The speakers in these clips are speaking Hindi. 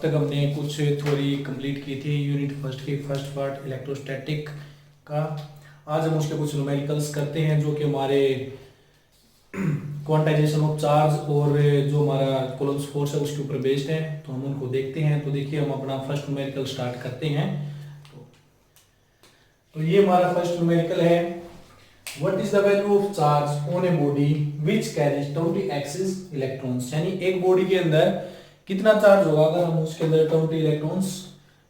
तक हमने कुछ थ्योरी कंप्लीट की थी यूनिट फर्स्ट की फर्स्ट पार्ट इलेक्ट्रोस्टैटिक का। आज हम उसके कुछ न्यूमेरिकल्स करते हैं जो कि हमारे क्वांटाइजेशन ऑफ चार्ज और जो हमारा कूलम्ब्स फोर्स है उसके ऊपर बेस्ड है, तो हम उनको देखते हैं। तो देखिए हम अपना फर्स्ट न्यूमेरिकल स्टार्ट करते हैं। तो ये हमारा फर्स्ट न्यूमेरिकल है, what is the value of charge on a body which carries 20 electrons. यानी एक बॉडी के अंदर कितना चार्ज होगा अगर हम उसके अंदर 20 इलेक्ट्रॉन्स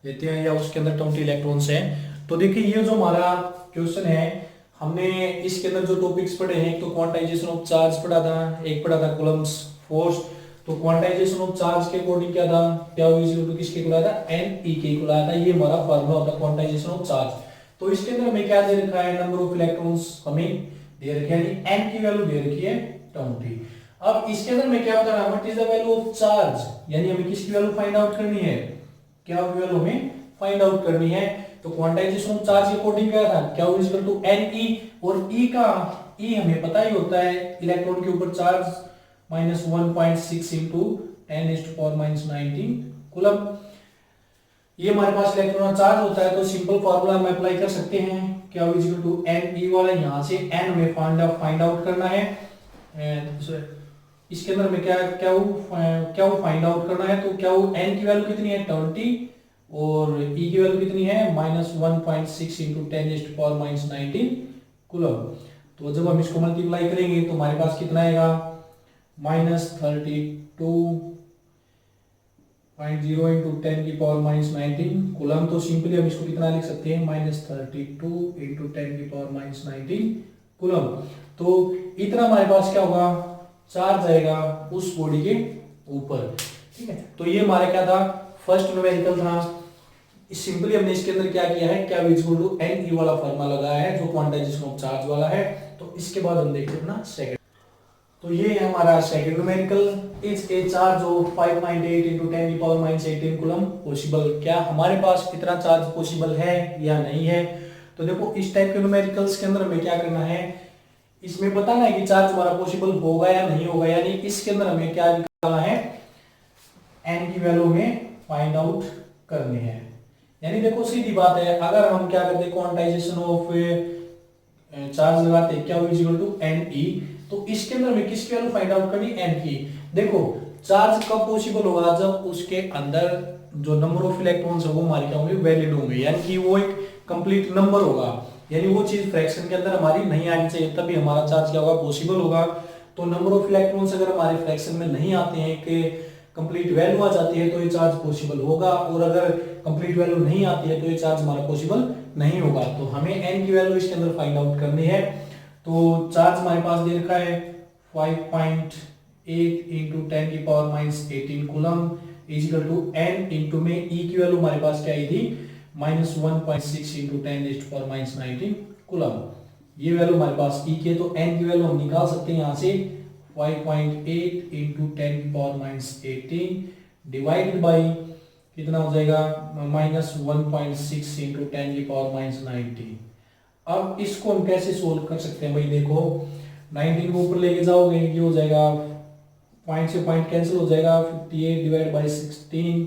लेते हैं या उसके अंदर 20 इलेक्ट्रॉन्स हैं। तो देखिए ये जो हमारा क्वेश्चन है, हमने इसके अंदर जो टॉपिक्स पढ़े हैं, एक तो क्वांटाइजेशन ऑफ चार्ज पढ़ा था, एक पढ़ा था कूलम्ब्स फोर्स। तो क्वांटाइजेशन ऑफ चार्ज के अकॉर्डिंग क्या था, क्या किसके को लाया था, एन ई के को लाया था। ये हमारा फार्मूला होता है क्वांटाइजेशन ऑफ चार्ज। तो इसके अंदर हमें क्या दे रखा है, नंबर ऑफ इलेक्ट्रॉन्स हमें दे रखे हैं, यानी एन की वैल्यू दे रखी है 20। अब इसके अंदर में क्या बताना, what is the value of charge, यानी हमें किसकी वैल्यू फाइंड आउट करनी है, क्या वैल्यू हमें फाइंड आउट करनी है। तो क्वांटाइजेशन ऑफ चार्ज के अकॉर्डिंग क्या था, Q is equal to n e, और ई का ई हमें पता ही होता है इलेक्ट्रॉन के ऊपर चार्ज -1.6 इंटू 10⁻⁻19 कूलम। ये हमारे पास इलेक्ट्रॉन चार्ज होता है, तो सिंपल फार्मूला हम अप्लाई कर सकते हैं, Q is equal to n e वाला, यहां से एन हमें फाइंड आउट करना है। इसके अंदर में क्या फाइंड आउट करना है, तो क्या एन की वैल्यू कितनी है 20 और ई की वैल्यू कितनी है -1.6 इंटू 10⁻⁻19 कूलम। तो जब हम इसको मल्टीप्लाई करेंगे तो हमारे पास कितना आएगा -32.0 इंटू 10⁻⁻19 कूलम। तो सिंपली हम इसको कितना लिख सकते हैं -32 इंटू 10⁻⁻19 कूलम। तो इतना हमारे पास क्या होगा, चार्ज आएगा उस बॉडी के ऊपर। ठीक है, तो ये हमारा क्या था, फर्स्ट न्यूमेरिकल था। सिंपली हमने इसके अंदर क्या किया है, क्या इक्वल टू एन ई वाला फार्मूला लगाया है जो क्वांटाइजेशन ऑफ चार्ज वाला है। तो इसके बाद हम देखते हैं अपना सेकंड। तो ये है हमारा second numerical, is a charge of 5.8 into 10⁻⁻18 coulomb possible. क्या हमारे पास इतना चार्ज पॉसिबल है या नहीं है। तो देखो इस टाइप के न्यूमेरिकल्स के अंदर हमें क्या करना है, इसमें बताना है कि चार्ज हमारा पॉसिबल होगा या नहीं होगा, यानी इसके अंदर हमें क्या निकालना है, एन की वैल्यू में फाइंड आउट करनी है। यानी देखो सीधी बात है, अगर हम क्या करते हैं क्वांटाइजेशन ऑफ चार्ज लगाते हैं, Q is equal to n e, तो इसके अंदर में किसकी वैल्यू फाइंड आउट करनी, एन की। देखो चार्ज कब पॉसिबल होगा, जब उसके अंदर जो नंबर ऑफ इलेक्ट्रॉन्स है वो हमारे क्या होंगे, वैलिड होंगे, यानी कि वो एक कंप्लीट नंबर होगा, यानी वो चीज फ्रैक्शन के अंदर हमारी नहीं आनी चाहिए, तभी हमारा चार्ज क्या होगा, पॉसिबल होगा। तो नंबर ऑफ इलेक्ट्रॉन्स अगर हमारे फ्रैक्शन में नहीं आते हैं कि कंप्लीट वैल्यू आ जाती है तो ये चार्ज पॉसिबल होगा, और अगर कंप्लीट वैल्यू नहीं आती है तो ये चार्ज हमारा पॉसिबल नहीं होगा। तो हमें एन की वैल्यू इसके अंदर फाइंड आउट करनी है। तो चार्ज हमारे पास दे रखा है 5.8 into 10⁻⁻18 coulomb is equal to n into में ई की वैल्यू हमारे पास क्या आई थी -1.6 इंटू 10⁻⁻19 कूलम। ये वैल्यू हमारे पास ई की, तो एन की वैल्यू हम निकाल सकते हैं यहाँ से 5.8 इंटू 10⁻⁻18 डिवाइडेड बाई कितना हो जाएगा -1.6 इंटू 10⁻⁻19। अब इसको हम कैसे सोल्व कर सकते हैं भाई, देखो 19 को ऊपर लेके जाओगे ये हो जाएगा, पॉइंट से पॉइंट कैंसिल हो जाएगा, 58 डिवाइड बाई 16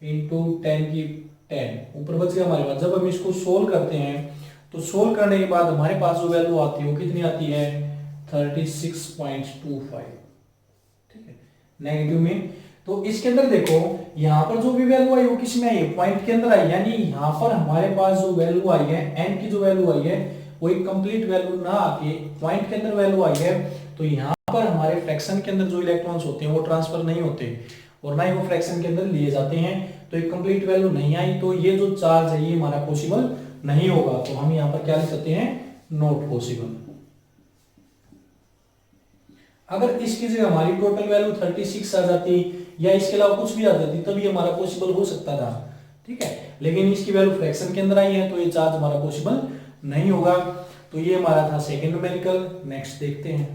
इंटू 10 की 10 ऊपर बच गया हमारे पास। जब हम इसको सोल्व करते हैं तो सोल्व करने के बाद हमारे पास जो वैल्यू आती है वो कितनी आती है 36.25। ठीक है, नेगेटिव में। तो इसके अंदर देखो यहाँ पर जो भी वैल्यू आई वो किसमें आई है, पॉइंट के अंदर आई, यानी यहाँ पर हमारे पास जो वैल्यू आई है एन की जो वैल्यू आई है वो एक कंप्लीट वैल्यू ना आके पॉइंट के अंदर वैल्यू आई है। तो यहाँ पर हमारे फ्रैक्शन के अंदर जो इलेक्ट्रॉन्स होते हैं वो ट्रांसफर नहीं होते और ना ही वो फ्रैक्शन के अंदर लिए जाते हैं, तो एक कंप्लीट वैल्यू नहीं आई, तो ये जो चार्ज है ये हमारा पॉसिबल नहीं होगा। तो हम यहाँ पर क्या लिख सकते हैं, नॉट पॉसिबल। अगर इसकी जगह हमारी टोटल वैल्यू 36 आ जाती या इसके अलावा कुछ भी आ जाती तभी हमारा पॉसिबल हो सकता था। ठीक है, लेकिन इसकी वैल्यू फ्रैक्शन के अंदर आई है तो ये चार्ज हमारा पॉसिबल नहीं होगा। तो ये हमारा था सेकंड न्यूमेरिकल। नेक्स्ट देखते हैं।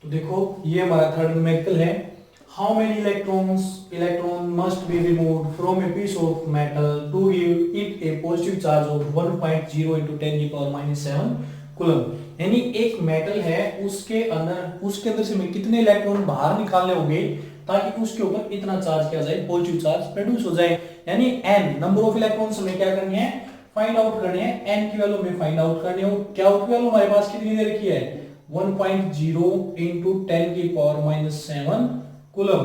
तो देखो ये हमारा थर्ड न्यूमेरिकल है, how many electron must be removed from a piece of metal to give it a positive charge of 1.0 into 10⁻⁻7 coulomb. यानी एक मेटल है उसके अंदर से हमें कितने इलेक्ट्रॉन बाहर निकालने होंगे ताकि उसके ऊपर इतना चार्ज क्या जाए, पॉजिटिव चार्ज प्रोड्यूस हो जाए। यानी n नंबर ऑफ इलेक्ट्रॉन्स हमें क्या करनी है, फाइंड आउट करने हैं, n की वैल्यू हमें फाइंड आउट करनी है। क्या की वैल्यू हमारे पास कितनी दे रखी है, 1.0 इंटू 10 की पावर माइनस 7 कूलम।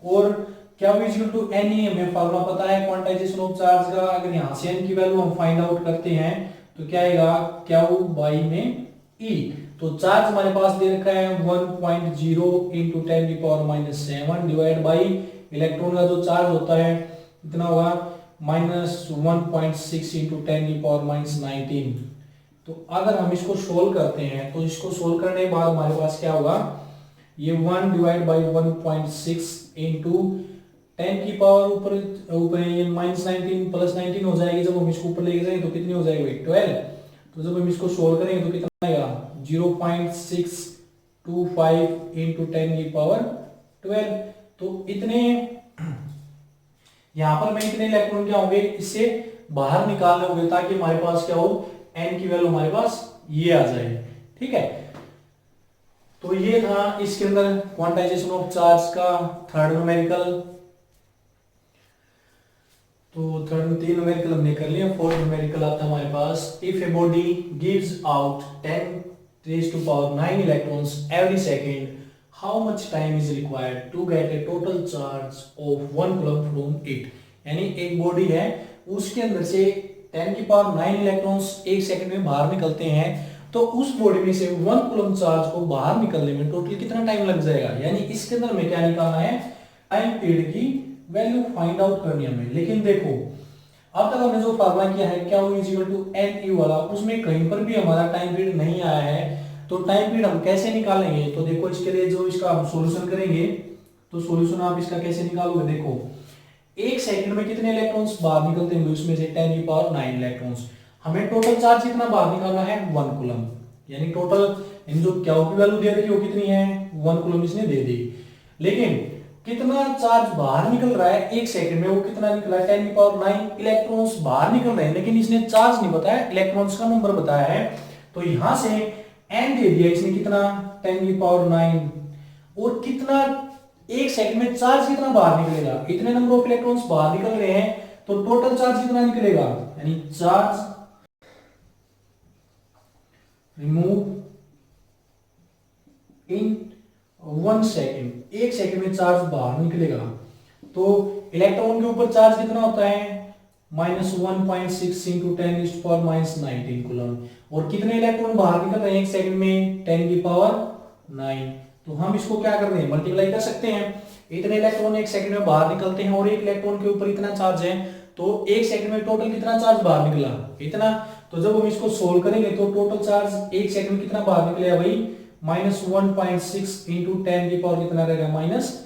और क्या इक्वल टू एन ही हमें फार्मूला पता है क्वांटाइजेशन ऑफ चार्ज का। अगर यहाँ से n की वैल्यू हम फाइंड आउट करते हैं तो क्या आएगा, क्यू बाई में ई। तो चार्ज हमारे पास दे रखा है 1.0 इंटू 10 की power minus 7 divide by electron का जो चार्ज होता है इतना होगा माइनस 1.6 इंटू 10 की पावर माइनस 19। तो अगर हम इसको सोल्व करते हैं तो इसको सोल्व करने के बाद हमारे पास क्या होगा, ये 1 डिवाइड बाई 1.6 इंटू 10 की पावर ऊपर ऊपर ये माइनस 19 प्लस 19 हो जाएगी। जब हम इसको ऊपर लेके जाएंगे तो कितनी हो जाएगी भाई, 12। तो जब हम इसको सोल्व करेंगे तो कितना आएगा, 0.625 इंटू 10 की पावर 12। तो इतने यहां पर मैं इतने इलेक्ट्रॉन क्या होंगे इससे बाहर निकालने होंगे ताकि हमारे पास क्या हो, n की वैल्यू हमारे पास ये आ जाए। ठीक है, तो ये था इसके अंदर क्वांटाइजेशन ऑफ चार्ज का थर्ड न्यूमेरिकल। तो थर्ड में 3 न्यूमेरिकल हमने कर लिया। फोर्थ न्यूमेरिकल आता है हमारे पास, if a body gives out 10 raised to power 9 electrons every second, how much time is required to get a total charge of 1 coulomb from it। यानी एक बॉडी है उसके अंदर से 10 की पावर 9 इलेक्ट्रॉन्स एक सेकंड में बाहर निकलते हैं, तो उस बॉडी में से 1 कूलम्ब चार्ज को बाहर निकलने में टोटल कितना टाइम लग जाएगा। यानी इसके अंदर हमें क्या निकालना है, टाइम पीरियड की वैल्यू फाइंड आउट करनी है हमें। लेकिन देखो अब तक हमने जो फार्मूला किया है क्या वो इक्वल टू एन ई वाला, उसमें कहीं पर भी हमारा टाइम पीरियड नहीं आया है। तो टाइम पीरियड हम कैसे निकालेंगे, तो देखो इसके लिए जो इसका हम सॉल्यूशन करेंगे, तो सॉल्यूशन आप इसका कैसे निकालोगे, देखो एक सेकंड में कितने इलेक्ट्रॉन्स बाहर निकलते हैं, उसमें से 10 की पावर 9 इलेक्ट्रॉन्स। हमें टोटल चार्ज कितना बाहर निकालना है, 1 कूलम्ब। यानी टोटल जो क्या की वैल्यू दे रखी है वो कितनी है, 1 कूलम्ब इसने दे दी। लेकिन कितना चार्ज बाहर निकल रहा है एक सेकंड में, वो कितना निकला है, 10 की पावर 9 इलेक्ट्रॉन्स बाहर निकल रहे हैं। लेकिन इसने चार्ज नहीं बताया, इलेक्ट्रॉन्स का नंबर बताया है। तो यहां से n दे दिया इसने कितना, 10 की पावर 9, और कितना एक सेकंड में चार्ज कितना बाहर निकलेगा, इतने नंबर ऑफ इलेक्ट्रॉन्स बाहर निकल रहे हैं, तो टोटल चार्ज कितना निकलेगा, यानी चार्ज रिमूव इन 1 सेकंड, एक सेकंड में चार्ज बाहर निकलेगा। तो इलेक्ट्रॉन के ऊपर चार्ज कितना होता है, -1.6 इंटू 10 इज पावर -19 कूलम्ब। और कितने इलेक्ट्रॉन बाहर निकल रहे हैं एक सेकंड में, 10 की पावर 9। तो हम इसको क्या कर रहे हैं, मल्टीप्लाई कर सकते हैं। इतने इलेक्ट्रॉन एक सेकंड में बाहर निकलते हैं और एक इलेक्ट्रॉन के ऊपर इतना चार्ज है, तो एक सेकंड में टोटल कितना चार्ज बाहर निकला, इतना। तो जब हम इसको सोल्व करेंगे तो टोटल चार्ज एक सेकंड में कितना बाहर निकलेगा भाई, -1.6 इंटू 10 की पावर कितना रहेगा, -10।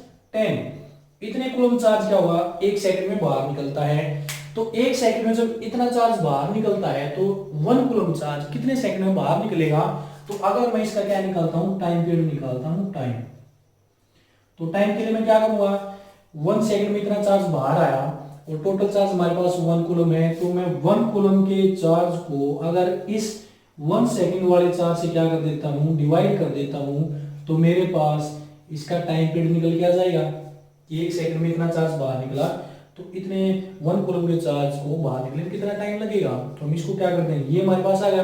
इतने कूलम्ब चार्ज क्या होगा, एक सेकंड में बाहर निकलता है। तो एक सेकंड में जब इतना चार्ज बाहर निकलता है तो 1 कूलम्ब चार्ज कितने सेकंड में बाहर निकलेगा। तो अगर मैं इसका क्या निकालता हूं, टाइम पीरियड निकालता हूं, टाइम। तो टाइम के लिए मैं क्या करूंगा, 1 सेकंड में इतना चार्ज बाहर आया और टोटल चार्ज हमारे पास 1 कूलम्ब है, तो मैं 1 कूलम्ब के चार्ज को अगर इस 1 सेकंड वाले चार्ज से क्या कर देता हूं, डिवाइड कर देता हूं, तो मेरे पास इसका टाइम पीरियड निकल के आ जाएगा कि एक सेकंड में इतना चार्ज बाहर निकला, तो इतने 1 कूलम्ब के चार्ज को बाहर निकलने में कितना टाइम लगेगा। तो हम इसको क्या करते हैं, ये हमारे पास आ गया।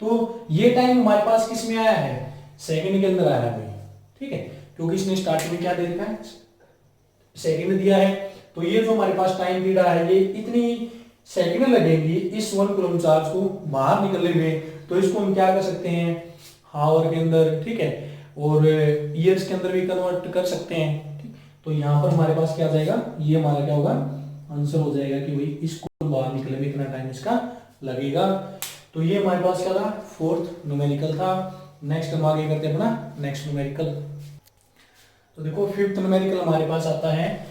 तो ये टाइम हमारे पास किस में आया है, सेकंड के अंदर आया है भाई, ठीक है, क्योंकि इसने स्टार्टिंग में क्या दे रखा है, सेकंड दिया है। तो ये जो हमारे पास टाइम पीरियड है ये इतनी सेकंड लगेंगी इस 1 कूलम्ब चार्ज को बाहर निकलने में। तो इसको हम क्या कर सकते हैं, हावर के अंदर, ठीक है, और ईयर्स के अंदर भी कन्वर्ट कर सकते हैं। तो यहाँ पर हमारे पास क्या आ जाएगा, ये हमारा क्या होगा, आंसर हो जाएगा कि भाई इसको बाहर निकलने में इतना टाइम इसका लगेगा। तो ये हमारे पास क्या था, फोर्थ न्यूमेरिकल था। नेक्स्ट हम आगे करते हैं अपना नेक्स्ट न्यूमेरिकल। तो देखो फिफ्थ न्यूमेरिकल हमारे पास आता है,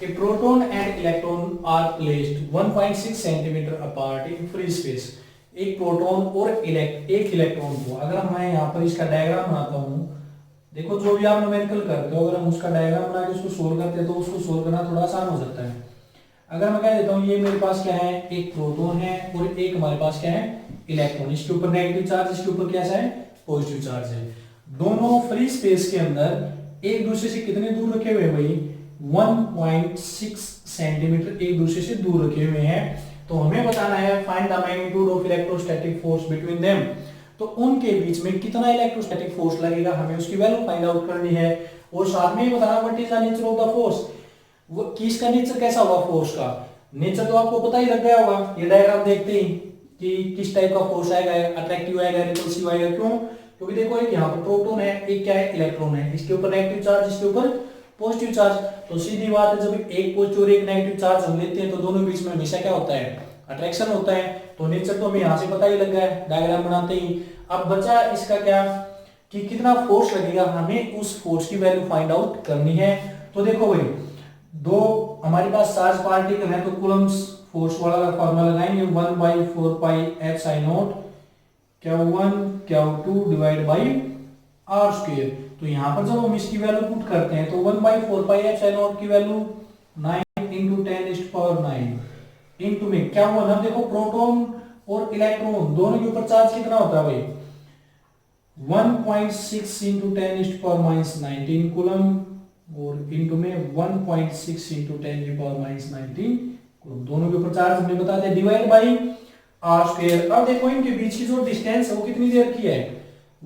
a proton and electron are placed 1.6 centimetre apart in free space. एक प्रोटॉन और एक इलेक्ट्रॉन को, अगर मैं यहाँ पर इसका डायग्राम बनाता हूँ, देखो जो भी आप न्यूमेरिकल करते हो, अगर हम उसका डायग्राम बना के उसको सोल्व करते हैं तो उसको सोल्व करना थोड़ा आसान हो जाता है। अगर मैं कह देता हूँ ये मेरे पास क्या है, एक प्रोटॉन है और एक हमारे पास क्या है, इलेक्ट्रॉन। इसके ऊपर नेगेटिव चार्ज, इसके ऊपर कैसा है, पॉजिटिव चार्ज है। दोनों फ्री स्पेस के अंदर एक दूसरे से कितने दूर रखे हुए हैं भाई, 1.6 सेंटीमीटर एक दूसरे से दूर रखे हुए हैं। तो हमें बताना है find the magnitude of electrostatic force between them. तो उनके बीच में कितना इलेक्ट्रोस्टैटिक फोर्स लगेगा, हमें उसकी वैल्यू फाइंड आउट करनी है। और साथ में ही बताना what is the nature of the force, वो किसका नेचर कैसा होगा, फोर्स का नेचर तो आपको पता ही लग गया होगा, ये डायग्राम देखते ही कि किस टाइप का फोर्स आएगा, अट्रैक्टिव आएगा, रिपल्सिव आएगा। क्यों, क्योंकि देखो एक यहाँ पर प्रोटॉन है, एक क्या है, इलेक्ट्रॉन है, इसके ऊपर नेगेटिव चार्ज, इसके ऊपर पॉजिटिव चार्ज। तो सीधी बात है, जब एक पॉजिटिव और एक नेगेटिव चार्ज हम लेते हैं तो दोनों बीच में हमेशा क्या होता है, अट्रैक्शन होता है। तो नेचर तो हमें यहाँ से पता ही लग गया है डायग्राम बनाते ही। अब बचा इसका क्या, कि कितना फोर्स लगेगा, हमें उस फोर्स की वैल्यू फाइंड आउट करनी है। तो देखो भाई, दो हमारे पास चार्ज पार्टिकल है, तो कूलम्ब्स फोर्स वाला फॉर्मूला लगाएंगे, 1/4πε0 Q1 Q2 divide by are square. तो यहाँ पर जब हम इसकी वैल्यू पुट करते हैं तो 1/4πε0 की वैल्यू 9 इंटू 10⁹ इंटू में क्या हुआ ना, देखो प्रोटॉन और इलेक्ट्रॉन दोनों के ऊपर चार्ज कितना होता है भाई, 1.6 इंटू 10⁻19 कूलम, और इंटू में 1.6 इंटू 10⁻19 कूलम, दोनों के ऊपर चार्ज हमने बता दिया, डिवाइड बाई आर स्क्वायर। अब देखो इनके बीच की जो डिस्टेंस है वो कितनी दे रखी है,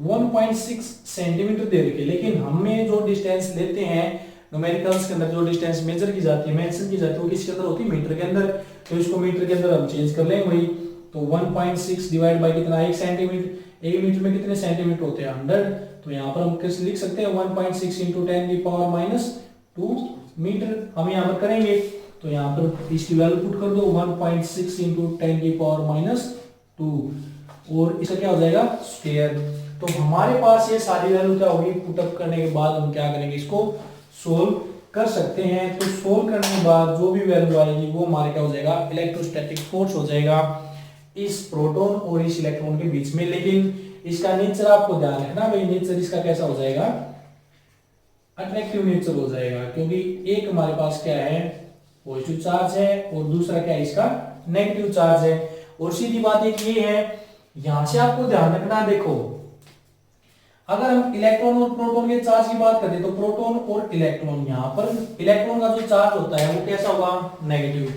1.6 सेंटीमीटर दे रखी है। लेकिन हमें जो डिस्टेंस लेते हैं न्यूमेरिकल्स के अंदर, जो डिस्टेंस मेजर की जाती है, मेंशन की जाती है, वो किसके अंदर होती है, मीटर के अंदर। तो इसको मीटर के अंदर हम चेंज कर लेंगे भाई। तो 1.6 डिवाइड बाई कितना, 1 सेंटीमीटर, 1 मीटर में कितने सेंटीमीटर होते हैं, 100। तो यहाँ पर हम कैसे लिख सकते हैं, 1.6 इंटू 10⁻2 मीटर हम यहाँ पर करेंगे। तो यहाँ पर इसकी वैल्यू पुट कर दो, 1.6 इंटू 10⁻2, और इसका क्या हो जाएगा, स्क्वायर। तो हमारे पास ये सारी वैल्यू क्या होगी, पुटअप करने के बाद हम क्या करेंगे, इसको सोल्व कर सकते हैं। तो सोल्व करने के बाद जो भी वैल्यू आएगी वो हमारे क्या हो जाएगा, इलेक्ट्रोस्टैटिक फोर्स हो जाएगा इस प्रोटॉन और इस इलेक्ट्रॉन के बीच में। लेकिन इसका नेचर आपको ध्यान रखना भाई, नेचर इसका कैसा हो जाएगा, अट्रैक्टिव नेचर हो जाएगा, क्योंकि एक हमारे पास क्या है, पॉजिटिव चार्ज है, और दूसरा क्या है, इसका नेगेटिव चार्ज है। और सीधी बात एक ये है, यहां से आपको ध्यान रखना, देखो अगर हम इलेक्ट्रॉन और प्रोटॉन के चार्ज की बात करें तो प्रोटॉन और इलेक्ट्रॉन, यहाँ पर इलेक्ट्रॉन का जो चार्ज होता है वो कैसा होगा, नेगेटिव।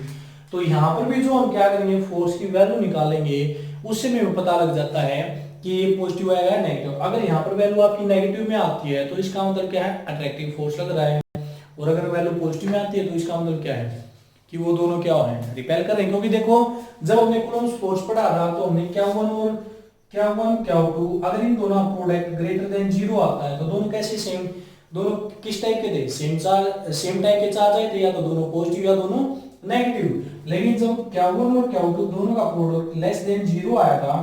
तो यहाँ पर भी जो हम क्या करेंगे, फोर्स की वैल्यू निकालेंगे, उससे भी हमें पता लग जाता है कि ये पॉजिटिव आएगा नेगेटिव। अगर यहाँ पर वैल्यू आपकी नेगेटिव में आती है तो इसका मतलब क्या है, अट्रैक्टिव फोर्स लग रहा है। और अगर वैल्यू पॉजिटिव में आती है तो इसका मतलब क्या है, कि वो दोनों क्या हो रहे हैं, रिपेल कर रहे हैं। क्योंकि देखो जब हमने कूलम्ब्स फोर्स पढ़ा था तो हमने Q1 और Q2, अगर इन दोनों प्रोडक्ट ग्रेटर देन 0 आता है तो दोनों कैसे सेम, दोनों किस टाइप के थे, सेम चार्ज, सेम टाइप के चार्ज आए थे, या तो दोनों पॉजिटिव या दोनों नेगेटिव। लेकिन जब Q1 और Q2 दोनों का प्रोडक्ट लेस देन 0 आया था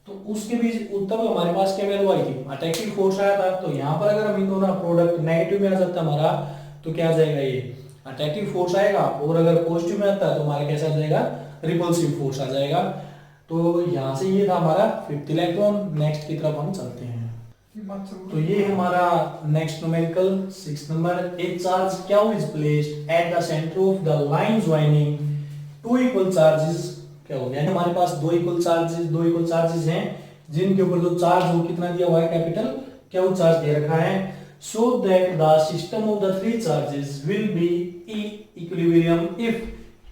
तो उसके बीच तब हमारे पास क्या वैल्यू आई थी, अट्रैक्टिव फोर्स आया था। तो यहाँ पर अगर हम इन दोनों प्रोडक्ट नेगेटिव में आ जाता हमारा, तो क्या आ जाएगा, ये अट्रैक्टिव फोर्स आएगा। और अगर पॉजिटिव में आता है तो हमारा कैसा आ जाएगा, रिपल्सिव फोर्स आ जाएगा। तो यहाँ से ये था हमारा 5th इलेक्ट्रॉन। नेक्स्ट की तरफ हम चलते हैं। तो ये हमारा नेक्स्ट न्यूमेरिकल 6 नंबर, एक charge Q is placed at the centre of the line joining two equal charges. क्या हो गया, हमारे पास दो इक्वल चार्जेस हैं, जिनके ऊपर जो चार्ज वो कितना दिया हुआ है, कैपिटल Q चार्ज दे रखा है। So that the system of the three charges will be equilibrium if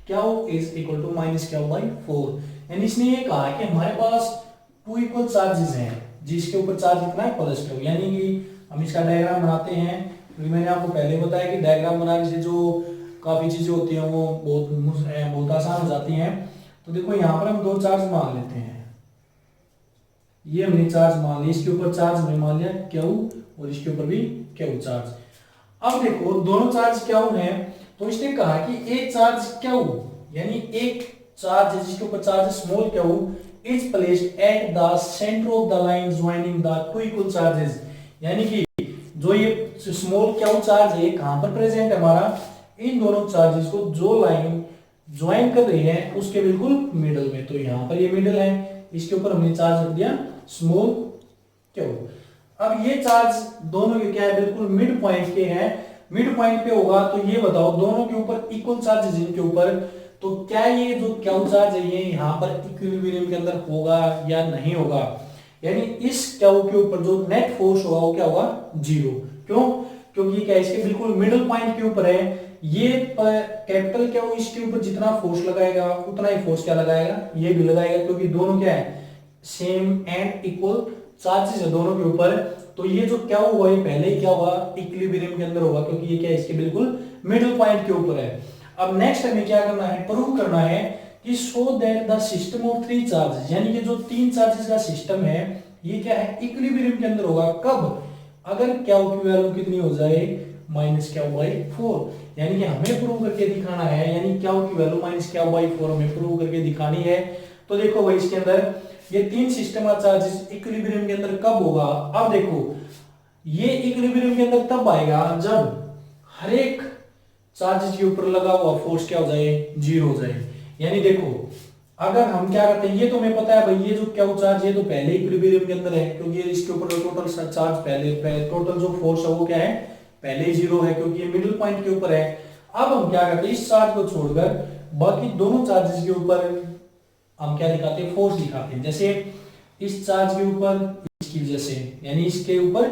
Q is equal to minus Q/4। यानी इसने ये कहा कि हमारे पास 2 इक्वल चार्जेस हैं जिसके ऊपर चार्ज कितना है, पॉजिटिव। यानी कि हम इसका डायग्राम बनाते हैं, क्योंकि मैंने आपको पहले बताया कि डायग्राम बनाने से जो काफी चीजें होती हैं वो बहुत आसान हो जाती हैं। तो देखो यहाँ पर हम 2 चार्ज मान लेते हैं, ये हमने चार्ज मान लिया, इसके ऊपर चार्ज हमने मान लिया Q और इसके ऊपर भी Q चार्ज। अब देखो दोनों चार्ज Q है, तो इसने कहा कि एक चार्ज Q, यानी एक चार्ज जिसके ऊपर charge small Q is placed at the centre of the line joining the 2 equal charges. यानी कि जो ये स्मॉल Q चार्ज है कहां पर प्रेजेंट है हमारा, इन दोनों चार्जेस को जो लाइन ज्वाइन कर रही है उसके बिल्कुल मिडल में। तो यहाँ पर ये मिडल है, इसके ऊपर हमने चार्ज रख दिया स्मॉल Q। अब ये चार्ज दोनों के क्या है, बिल्कुल मिड पॉइंट के हैं। मिड पॉइंट पे होगा तो ये बताओ दोनों के ऊपर इक्वल चार्जेस इनके ऊपर, तो क्या ये जो Q चार्ज है ये यहाँ पर इक्विलिब्रियम के अंदर होगा या नहीं होगा। यानी इस Q के ऊपर जो नेट फोर्स होगा वो क्या होगा, 0। क्यों, क्योंकि क्या है, इसके बिल्कुल मिडिल पॉइंट के ऊपर है। ये कैपिटल क्या वो इसके ऊपर जितना फोर्स लगाएगा उतना ही फोर्स क्या लगाएगा, ये भी लगाएगा, क्योंकि दोनों क्या है, सेम एंड इक्वल चार्जेस है दोनों के ऊपर। तो ये जो क्या हुआ, ये पहले ही क्या हुआ, इक्विलिब्रियम के अंदर होगा, क्योंकि ये क्या है, इसके बिल्कुल मिडिल पॉइंट के ऊपर है। अब नेक्स्ट हमें क्या करना है, प्रूव करना है कि show that the system of three charges, यानी कि जो तीन चार्जेस का सिस्टम है ये क्या है, इक्विलिब्रियम के अंदर होगा। कब, अगर क्या की वैल्यू कितनी हो जाए, माइनस क्या बाई 4, यानी कि हमें प्रूव करके दिखाना है, यानी क्या की वैल्यू माइनस क्या बाई 4 हमें प्रूव करके दिखानी है। तो देखो भाई इसके अंदर ये तीन सिस्टम ऑफ चार्जेस इक्विलिब्रियम के अंदर कब होगा। अब देखो ये इक्विलिब्रियम के अंदर तब आएगा जब हर एक चार्जेस के ऊपर लगा हुआ फोर्स क्या हो जाए, जीरो हो जाए। यानी देखो अगर हम क्या करते हैं, ये तो हमें पता है भाई, ये जो क्या चार्ज है तो पहले इक्विलिब्रियम के अंदर है, क्योंकि इसके ऊपर टोटल चार्ज पहले टोटल जो फोर्स है वो क्या है, पहले ही जीरो है, क्योंकि ये मिडिल पॉइंट के ऊपर है। अब हम क्या करते हैं, इस चार्ज को छोड़कर बाकी दोनों चार्जेस के ऊपर हम क्या दिखाते हैं, फोर्स दिखाते हैं। जैसे इस चार्ज के ऊपर इसकी वजह से, यानी इसके ऊपर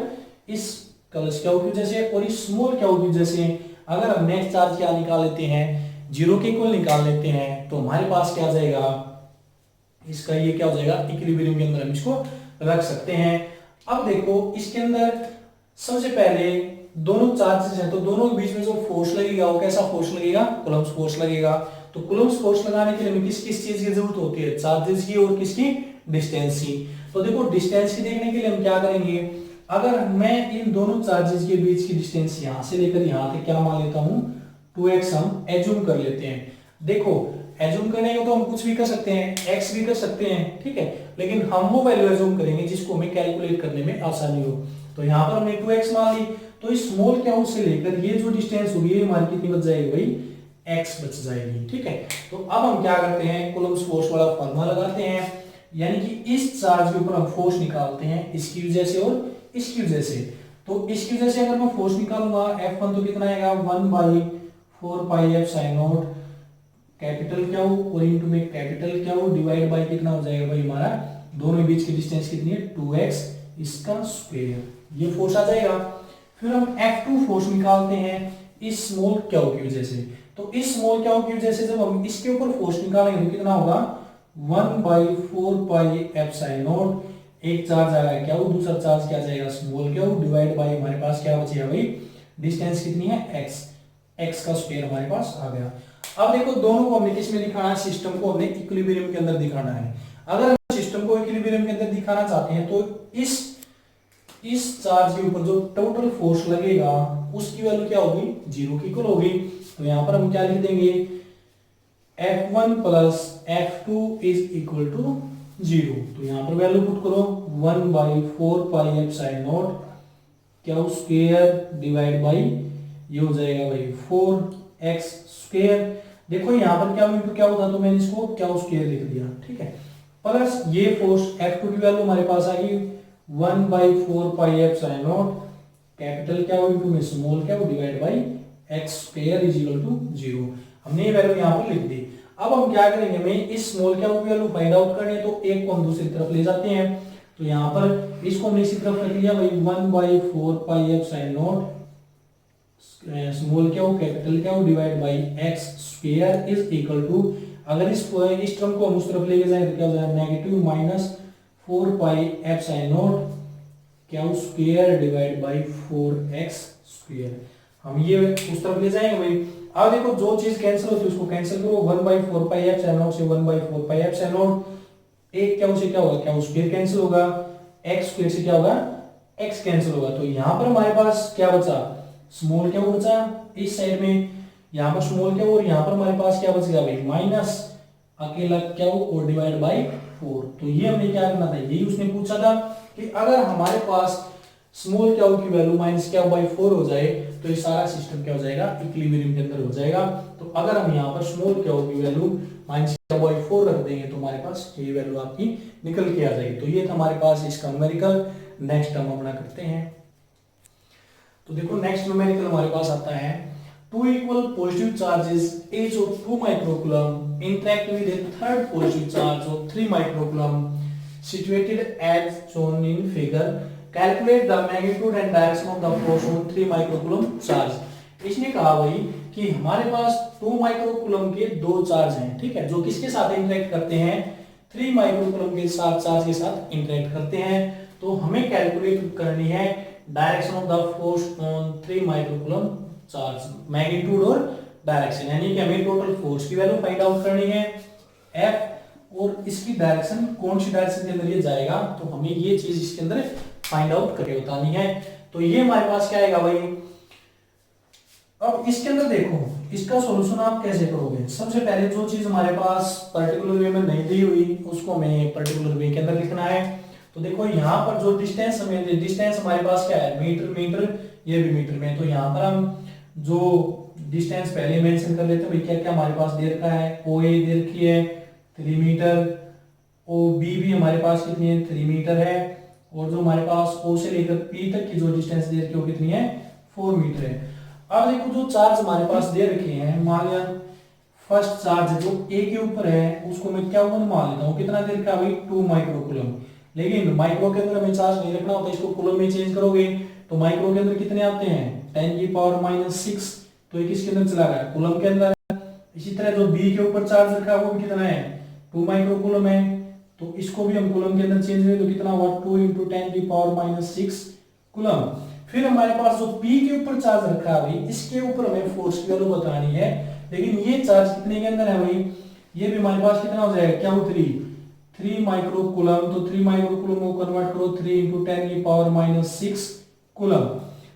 इस कलश क्या की वजह से और इस स्मॉल क्या की वजह से, अगर हम नेक्स्ट चार्ज क्या निकाल लेते हैं, जीरो के इक्वल निकाल लेते हैं, तो हमारे पास क्या आ जाएगा, इसका ये क्या हो जाएगा, इक्विलिब्रियम के अंदर हम इसको रख सकते हैं। अब देखो इसके अंदर सबसे पहले दोनों चार्जेस हैं, तो दोनों के बीच में जो फोर्स लगेगा वो कैसा फोर्स लगेगा, कूलम्ब्स फोर्स लगेगा। तो कूलम्ब्स फोर्स लगाने के लिए हमें किस किस चीज की जरूरत होती है, चार्जेस की और किसकी, डिस्टेंस की। तो देखो डिस्टेंस की देखने के लिए हम क्या करेंगे, अगर मैं इन दोनों चार्जेस के बीच की डिस्टेंस यहां से लेकर यहां तक क्या मान लेता हूं, 2x हम एज्यूम कर लेते हैं। देखो एज्यूम करने को तो हम कुछ भी कर सकते हैं, x भी कर सकते हैं, ठीक है, लेकिन हम वो वैल्यू एज्यूम करेंगे जिसको हमें कैलकुलेट करने में आसानी हो। तो यहाँ पर हमने 2x मान ली, तो इस स्मॉल क्या से लेकर ये जो डिस्टेंस होगी ये हमारी कितनी बच जाएगी भाई, x बच जाएगी, ठीक है। तो अब हम क्या करते हैं, कूलम्ब्स फोर्स वाला फॉर्मूला लगाते हैं, यानी कि इस चार्ज के ऊपर हम फोर्स निकालते हैं इसकी वजह से और इसकी वजह से। तो इसकी वजह से अगर मैं फोर्स निकालूंगा F1 तो कितना आएगा, 1/4 pi epsilon naught capital Q हो और इनटू में कैपिटल क्या हो डिवाइड बाय कितना हो जाएगा भाई, हमारा दोनों के बीच की डिस्टेंस कितनी है, 2x इसका स्क्वायर, ये फोर्स आ जाएगा। फिर हम F2 फोर्स निकालते हैं इस स्मॉल क्या की वजह से। तो इस स्मॉल क्या की वजह से जब हम इसके ऊपर फोर्स निकालेंगे तो कितना होगा, 1/4 पाई एफ साइन नॉट, एक चार्ज आ गया क्या हो, दूसरा चार्ज क्या जाएगा, स्मॉल क्या हो डिवाइड बाय हमारे पास क्या बचेगा भाई, डिस्टेंस कितनी है, x का स्क्वायर हमारे पास आ गया। अब देखो दोनों को हमने किस में दिखाना है, सिस्टम को हमने इक्विलिब्रियम के अंदर दिखाना है। अगर हम सिस्टम को इक्विलिब्रियम के अंदर दिखाना चाहते हैं तो इस चार्ज के ऊपर जो टोटल फोर्स लगेगा उसकी वैल्यू क्या होगी, जीरो की इक्वल होगी। तो यहां पर हम क्या लिख देंगे, F1 plus F2 is equal to 0। तो यहां पर वैल्यू पुट करो, 1/4 पाई एफ साइन नॉट क्या स्क्वायर डिवाइड बाई ये हो जाएगा भाई 4x स्क्वायर। देखो यहां पर क्या इंटू क्या होता, तो मैंने इसको क्या स्क्वायर लिख दिया, ठीक है, प्लस ये फोर्स F2 की वैल्यू हमारे पास आ गई 1/4 pi epsilon naught capital Q हो इंटू में स्मॉल क्या हो divide by x square is equal to 0। हमने ये वैल्यू यहां पर लिख दी। अब हम क्या करेंगे, हमें इस स्मॉल क्या की वैल्यू फाइंड आउट करनी है, तो एक को हम दूसरी तरफ ले जाते हैं। तो यहां पर इसको हमने इसी तरफ रख लिया भाई, 1/4 pi epsilon naught small q हो कैपिटल क्या हो divide by x square is equal to, अगर इस टर्म को हम उस तरफ लेके जाएं तो क्या हो जाएगा, negative -4 pi epsilon naught क्या square divide by 4x square. हम ये उस तरफ ले जाएंगे भाई। अब देखो जो चीज कैंसिल होती है उसको कैंसिल करो, 1/4 पाई एफ साइन नॉट से 1/4 पाई एफ साइन नॉट, एक क्या से क्या होगा, क्या स्क्वायर कैंसिल होगा, x स्क्वायर से क्या होगा, x कैंसिल होगा। तो यहां पर हमारे पास क्या बचा, स्मॉल क्या बचा इस साइड में, यहां पर स्मॉल क्या और यहां पर हमारे पास क्या बचेगा भाई, माइनस अकेला क्या और डिवाइड बाई 4। तो ये हमने क्या करना था, यही उसने पूछा था कि अगर हमारे पास स्मॉल क्या की वैल्यू माइनस क्या बाई 4 हो जाए तो ये सारा सिस्टम क्या हो जाएगा, इक्विलिब्रियम के अंदर हो जाएगा। तो अगर हम यहाँ पर स्मॉल क्या की वैल्यू माइनस क्या बाई 4 रख देंगे तो हमारे पास ये वैल्यू आपकी निकल के आ जाएगी। तो ये था हमारे पास इसका न्यूमेरिकल। नेक्स्ट हम अपना करते हैं। तो देखो नेक्स्ट न्यूमेरिकल हमारे पास आता है, two equal positive charges each of 2 microcoulomb interact with a third positive charge of 3 microcoulomb situated as shown in figure calculate the magnitude and direction of the force on 3 microcoulomb charge. इसने कहा भाई कि हमारे पास 2 माइक्रोकूलम के दो चार्ज हैं, ठीक है, जो किसके साथ इंटरेक्ट करते हैं, 3 माइक्रोकूलम के साथ चार्ज के साथ इंटरेक्ट करते हैं। तो हमें कैलकुलेट करनी है direction of the force on 3 microcoulomb charge, magnitude और डायरेक्शन, यानी कि हमें टोटल फोर्स की वैल्यू फाइंड आउट करनी है F, और इसकी डायरेक्शन कौन सी डायरेक्शन के अंदर ये जाएगा, तो हमें ये चीज इसके अंदर फाइंड आउट करके बतानी है। तो ये हमारे पास क्या आएगा भाई। अब इसके अंदर देखो इसका सॉल्यूशन आप कैसे करोगे। सबसे पहले जो चीज हमारे पास पर्टिकुलर वे में नहीं दी हुई उसको हमें पर्टिकुलर वे के अंदर लिखना है। तो देखो यहाँ पर जो डिस्टेंस हमें, डिस्टेंस हमारे पास क्या है, मीटर मीटर, ये भी मीटर में। तो यहाँ पर हम जो डिस्टेंस पहले मेंशन कर लेते हैं भाई, क्या क्या हमारे पास दे रखा है, ओ ए दे रखी है 3 मीटर, ओ बी भी हमारे पास कितनी है 3 मीटर है, और जो हमारे पास ओ से लेकर पी तक की जो डिस्टेंस दे रखी है वो कितनी है 4 मीटर है। अब देखो जो चार्ज हमारे पास दे रखे हैं, मान लिया फर्स्ट चार्ज जो ए के ऊपर है उसको मैं क्या मान लेता हूँ, कितना दे रखा है भाई 2 माइक्रोकूलम। लेकिन माइक्रो के अंदर हमें चार्ज नहीं रखना होता, इसको कूलम में चेंज करोगे तो माइक्रो के अंदर कितने आते हैं 10⁻⁻⁶, तो ये किसके अंदर चला गया कूलम के अंदर। इसी तरह जो बी के ऊपर चार्ज रखा है वो भी कितना है 2 माइक्रोकूलम है, तो इसको भी हम कूलम के अंदर चेंज करें तो कितना हुआ 2 × 10⁻⁶ कूलम। फिर हमारे पास जो पी के ऊपर चार्ज रखा है भाई, इसके ऊपर हमें फोर्स की वैल्यू बतानी है। लेकिन ये चार्ज कितने के अंदर है भाई, ये भी हमारे पास कितना हो जाएगा, क्या हो 3 माइक्रोकूलम। तो 3 माइक्रोकूलम को कन्वर्ट करो 3 × 10⁻⁶ कूलम।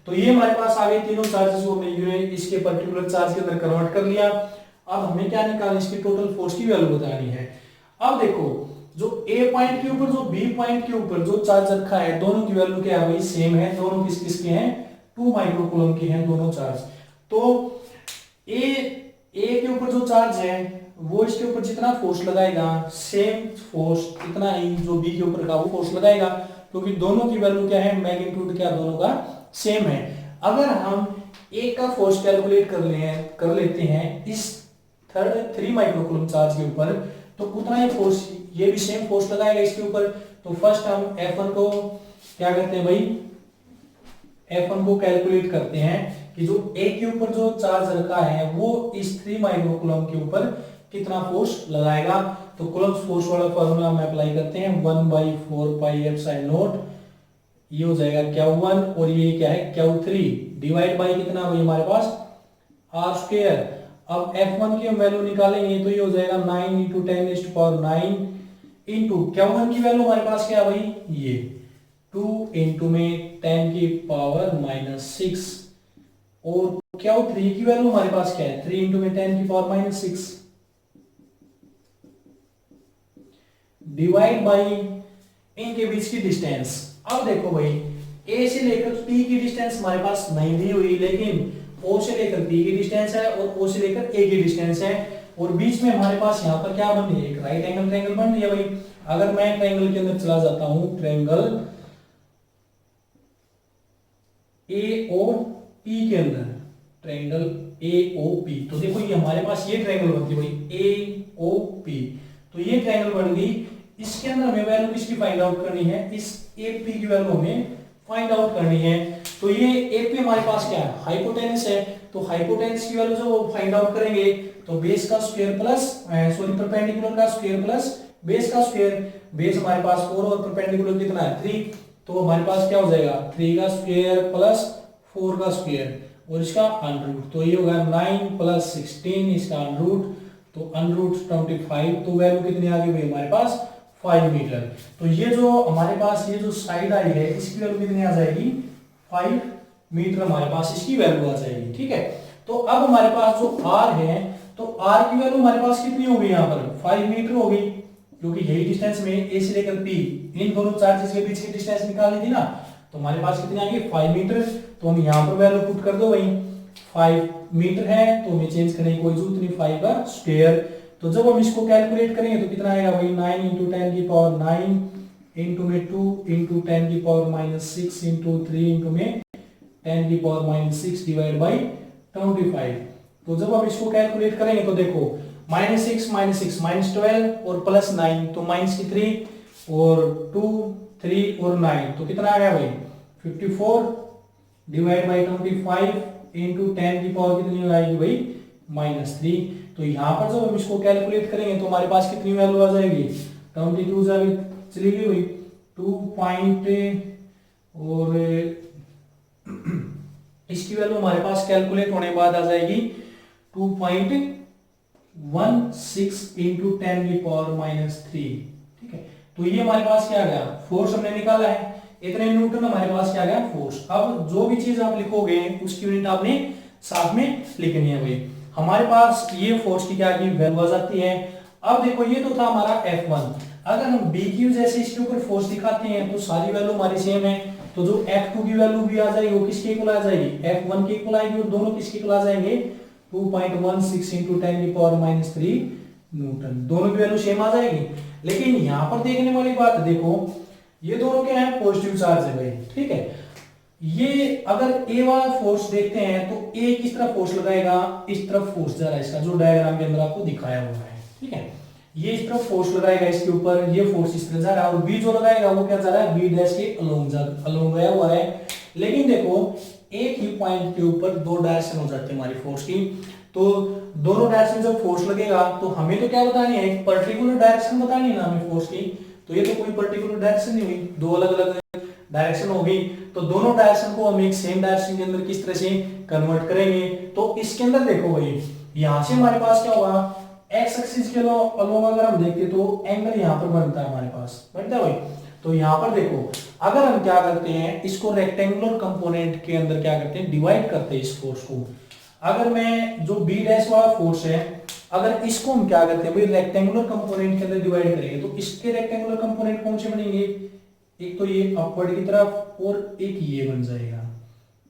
तो ये हमारे पास आ गए तीनों चार्जेस, वो हमने इसके पर्टिकुलर चार्ज के अंदर कन्वर्ट कर लिया। अब हमें क्या निकालना, इसकी टोटल फोर्स की वैल्यू बतानी है। अब देखो जो ए पॉइंट के ऊपर जो बी पॉइंट के ऊपर जो चार्ज रखा है, दोनों की वैल्यू क्या है भाई सेम है, दोनों किस किसके हैं 2 माइक्रोकूलम के हैं दोनों चार्ज। तो ए के ऊपर जो चार्ज है वो इसके ऊपर जितना फोर्स लगाएगा सेम फोर्स इतना ही जो बी के ऊपर का वो फोर्स लगाएगा, क्योंकि दोनों की वैल्यू क्या है, मैग्नीट्यूड क्या दोनों का सेम है। अगर हम ए का फोर्स कैलकुलेट कर लेते हैं इस 3 माइक्रोकूलम चार्ज के ऊपर, तो उतना ही फोर्स ये भी सेम फोर्स लगाएगा इसके ऊपर। तो फर्स्ट हम F1 को क्या करते हैं भाई, F1 को कैलकुलेट करते हैं कि जो A के ऊपर जो चार्ज रखा है वो इस 3 माइक्रोकूलम के ऊपर कितना फोर्स लगाएगा। तो कूलम्स फोर्स वाला फॉर्मूला हम अप्लाई करते हैं 1/4πε0, ये हो जाएगा Q1 और ये क्या है Q3 डिवाइड बाई कितना भाई हमारे पास r²। अब F1 की हम वैल्यू निकालेंगे तो ये हो जाएगा 9 × 10⁹ इंटू Q1 की वैल्यू हमारे पास क्या है भाई ये 2 इंटू में 10⁻⁻⁶, और Q3 की वैल्यू हमारे पास क्या है 3 इंटू में 10⁻⁶, डिवाइड बाई इनके बीच की डिस्टेंस। अब देखो भाई A से लेकर P की डिस्टेंस हमारे पास नहीं दी हुई, लेकिन O से लेकर P की डिस्टेंस है और O से लेकर A की डिस्टेंस है, और बीच में हमारे पास यहाँ पर क्या बन रही है, एक राइट एंगल ट्रायंगल बन रही है भाई। अगर मैं ट्रायंगल के अंदर चला जाता हूं, ट्रायंगल AOP के अंदर, ट्रायंगल AOP, तो देखो ये हमारे पास ये ट्रायंगल बनती है भाई AOP। तो ये ट्रायंगल बन गई, इसके अंदर हमें वैल्यू किसकी फाइंड आउट करनी है, इस AP की वैल्यू हमें फाइंड आउट करनी है। तो ये AP हमारे पास क्या है हाइपोटेनस है, तो हाइपोटेनस की वैल्यू जो फाइंड आउट करेंगे तो बेस का स्क्वायर प्लस परपेंडिकुलर का स्क्वायर प्लस बेस का स्क्वायर। बेस हमारे पास 4 और परपेंडिकुलर कितना है 3, तो हमारे पास क्या हो जाएगा 3 का स्क्वायर प्लस 4 का स्क्वायर और इसका अंडररूट, तो ये होगा 9 + 16 इसका अंडररूट, तो √25। तो वैल्यू कितनी आ गई भाई हमारे पास 5 मीटर। तो ये जो हमारे पास ये जो साइड आई है इसकी वैल्यू कितनी आ जाएगी 5 मीटर हमारे पास इसकी वैल्यू आ जाएगी, ठीक है। तो अब हमारे पास जो R है, तो R की वैल्यू हमारे पास कितनी होगी यहाँ पर 5 मीटर होगी, क्योंकि यही डिस्टेंस में A से लेकर P इन दोनों चार्जेस के बीच की डिस्टेंस निकाली थी ना, तो हमारे पास कितनी आएगी 5 मीटर। तो हम यहाँ पर वैल्यू पुट कर दो भाई 5 मीटर है, तो हमें चेंज करने की कोई जरूरत नहीं, 5 का स्क्वायर। तो जब हम इसको कैलकुलेट करेंगे तो कितना आएगा भाई 9 × 10⁹ इंटू में 2 × 10⁻⁶ इंटू 3 इंटू में 10⁻⁶ डिवाइड बाई 25। तो जब हम इसको कैलकुलेट करेंगे तो देखो -6 -12 और +9, तो -3 और 2 3 और 9, तो कितना आ गया भाई 54 डिवाइड बाई 25 इंटू 10 की पावर कितनी आएगी भाई -3। तो यहाँ पर जब हम इसको कैलकुलेट करेंगे तो हमारे पास कितनी वैल्यू आ जाएगी 22 चली गई भाई 2 पॉइंट और इसकी वैल्यू हमारे पास कैलकुलेट होने के बाद आ जाएगी 2.16 इंटू 10 की पावर -3। ठीक है, तो ये हमारे पास क्या आ गया फोर्स हमने निकाला है, इतने न्यूटन हमारे पास क्या आ गया फोर्स। अब जो भी चीज आप लिखोगे उसकी यूनिट आपने साथ में लिखनी है भाई। हमारे पास ये फोर्स की क्या की वैल्यू आ जाती है। अब देखो ये तो था हमारा F1, अगर हम BQ जैसे इसके ऊपर फोर्स दिखाते हैं तो सारी वैल्यू हमारी सेम है, तो जो F2 की वैल्यू भी आ जाएगी वो किसके इक्वल आ जाएगी F1 के इक्वल आएगी, और दोनों किसके इक्वल आ जाएंगे 2.16 इंटू 10 की पावर -3 न्यूटन, दोनों की वैल्यू सेम आ जाएगी। लेकिन यहां पर देखने वाली बात देखो, ये दोनों क्या है पॉजिटिव चार्ज है भाई। ठीक है, ये अगर ए वाला फोर्स देखते हैं तो ए किस तरफ फोर्स लगाएगा, इस तरफ फोर्स जा रहा है इसका, जो डायग्राम के अंदर आपको दिखाया हुआ है। ठीक है, ये इस तरफ फोर्स लगाएगा इसके ऊपर, ये फोर्स इस तरह जा रहा है, और बी जो लगाएगा वो क्या जा रहा है बी डैश के अलोंग गया हुआ है। लेकिन देखो एक ही पॉइंट के ऊपर दो डायरेक्शन हो जाती है हमारी फोर्स की, तो दोनों डायरेक्शन जब फोर्स लगेगा तो हमें तो क्या बतानी है एक पर्टिकुलर डायरेक्शन बतानी है ना हमें फोर्स की, तो ये तो कोई पर्टिकुलर डायरेक्शन नहीं हुई, दो अलग अलग डायरेक्शन होगी, तो दोनों डायरेक्शन को हम एक सेम डायरेक्शन के अंदर किस तरह से कन्वर्ट करेंगे। तो इसके अंदर देखो भाई यहां से हमारे पास क्या होगा एक्स एक्सिस के अलोंग अगर हम देखते तो एंगल यहां पर बनता है हमारे पास, बनता है भाई। तो यहां पर देखो अगर हम क्या करते हैं इसको रेक्टेंगुलर कंपोनेंट के अंदर क्या करते हैं डिवाइड करते हैं इस फोर्स को। अगर मैं जो बी डैश वाला फोर्स है अगर इसको हम क्या करते हैं भाई रेक्टेंगुलर कंपोनेंट के अंदर डिवाइड करेंगे तो इसके रेक्टेंगुलर कंपोनेंट कौन से बनेंगे, एक तो ये अपवर्ड की तरफ और एक ये बन जाएगा।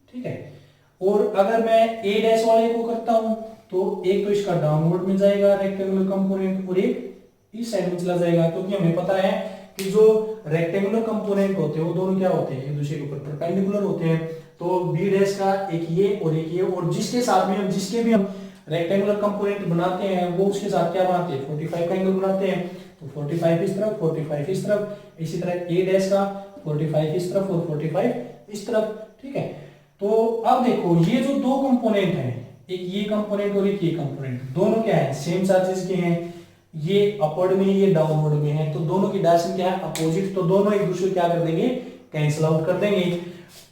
ठीक है, और अगर मैं ए डैश वाले को करता हूं तो एक तो इसका डाउनवर्ड में जाएगा रेक्टेंगुलर कंपोनेंट और एक इस साइड में चला जाएगा, क्योंकि हमें पता है कि जो रेक्टेंगुलर कंपोनेंट होते हैं वो दोनों क्या होते हैं एक दूसरे के ऊपर परपेंडिकुलर होते हैं। तो बी डैश का एक ये और एक ये, और जिसके साथ में हम जिसके भी हम रेक्टेंगुलर कंपोनेंट बनाते हैं वो उसके साथ क्या बनाते हैं 45 का एंगल बनाते हैं। तो 45 इस तरफ 45 इस तरफ, इसी तरह ए डैश का 45 इस तरफ और 45 इस तरफ। ठीक है, तो अब देखो ये जो दो कंपोनेंट हैं एक ये कंपोनेंट और एक ये कंपोनेंट दोनों क्या है सेम चार्जेस के हैं, ये अपवर्ड में ये डाउनवर्ड में है, तो दोनों की डायरेक्शन क्या है अपोजिट, तो दोनों एक दूसरे क्या कर देंगे कैंसिल आउट कर देंगे।